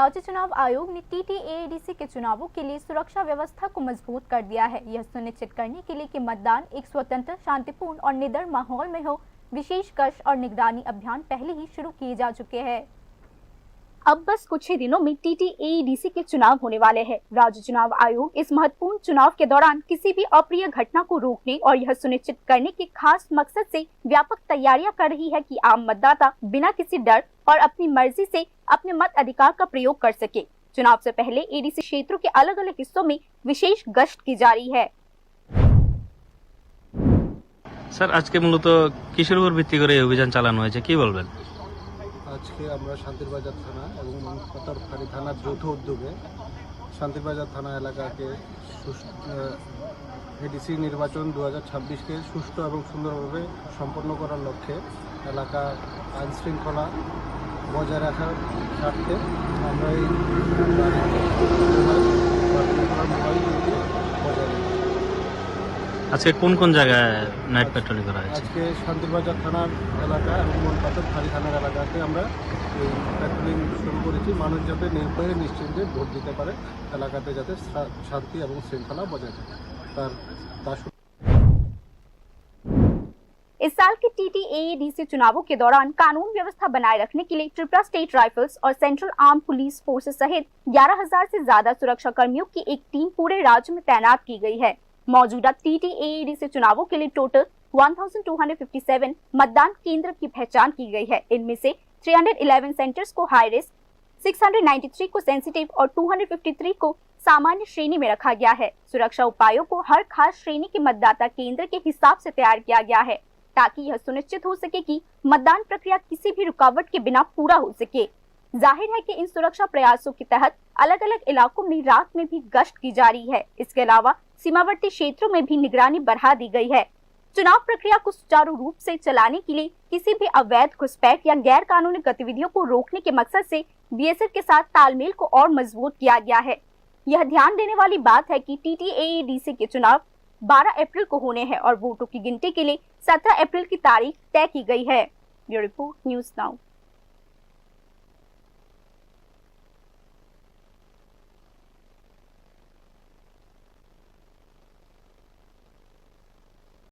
राज्य चुनाव आयोग ने टीटीएडीसी के चुनावों के लिए सुरक्षा व्यवस्था को मजबूत कर दिया है। यह सुनिश्चित करने के लिए कि मतदान एक स्वतंत्र, शांतिपूर्ण और निडर माहौल में हो, विशेष गश्त और निगरानी अभियान पहले ही शुरू किए जा चुके हैं। अब बस कुछ ही दिनों में टीटीएडीसी के चुनाव होने वाले हैं। राज्य चुनाव आयोग इस महत्वपूर्ण चुनाव के दौरान किसी भी अप्रिय घटना को रोकने और यह सुनिश्चित करने के खास मकसद से व्यापक तैयारियां कर रही है कि आम मतदाता बिना किसी डर और अपनी मर्जी से अपने मत अधिकार का प्रयोग कर सके। चुनाव से पहले एडीसी क्षेत्रों के अलग अलग हिस्सों में विशेष गश्त की जा रही है। স্যার, আজকে মূলত কিসের উপর ভিত্তি করে এই অভিযান চালানো হয়েছে, কি বলবেন? আজকে আমরা শান্তির বাজার থানা এবং পাতারখালী থানার যৌথ উদ্যোগে শান্তির বাজার থানা এলাকাকে এডিসি নির্বাচন 2026কে সুষ্ঠু এবং সুন্দরভাবে সম্পন্ন করার লক্ষ্যে এলাকার আইন শৃঙ্খলা বজায় রাখার স্বার্থে আমরা এই মোবাইল বজায় রাখি। আজকে কোন কোন জায়গায় নাইট পেট্রোলিং করা হয়েছে? আজকে শান্তির বাজার থানার এলাকা এবং পাতারখালী থানার এলাকাতে আমরা এই পেট্রোলিং শুরু করেছি, মানুষ যাতে নির্ভয়ে নিশ্চিন্তে ভোট দিতে পারে, এলাকাতে যাতে শান্তি এবং শৃঙ্খলা বজায় থাকে তার। इस साल के टीटीएडीसी चुनावों के दौरान कानून व्यवस्था बनाए रखने के लिए त्रिपुरा स्टेट राइफल्स और सेंट्रल आर्म पुलिस फोर्सेस सहित 11,000 से ज्यादा सुरक्षा कर्मियों की एक टीम पूरे राज्य में तैनात की गई है। मौजूदा टीटीएडीसी चुनावों के लिए टोटल 1257 मतदान केंद्र की पहचान की गई है। इनमें से 311 सेंटर्स को हाई रिस्क, 693 को सेंसिटिव और 253 को सामान्य श्रेणी में रखा गया है। सुरक्षा उपायों को हर खास श्रेणी के मतदाता केंद्र के हिसाब से तैयार किया गया है ताकि यह सुनिश्चित हो सके कि मतदान प्रक्रिया किसी भी रुकावट के बिना पूरा हो सके। जाहिर है कि इन सुरक्षा प्रयासों के तहत अलग अलग इलाकों में रात में भी गश्त की जा रही है। इसके अलावा सीमावर्ती क्षेत्रों में भी निगरानी बढ़ा दी गई है। चुनाव प्रक्रिया को सुचारू रूप से चलाने के लिए किसी भी अवैध घुसपैठ या गैर कानूनी गतिविधियों को रोकने के मकसद से बीएसएफ के साथ तालमेल को और मजबूत किया गया है। यह ध्यान देने वाली बात है कि टीटीएडीसी के चुनाव 12 अप्रैल को होने हैं और वोटों की गिनती के लिए 17 अप्रैल की तारीख तय की गई है। Bureau report, news now.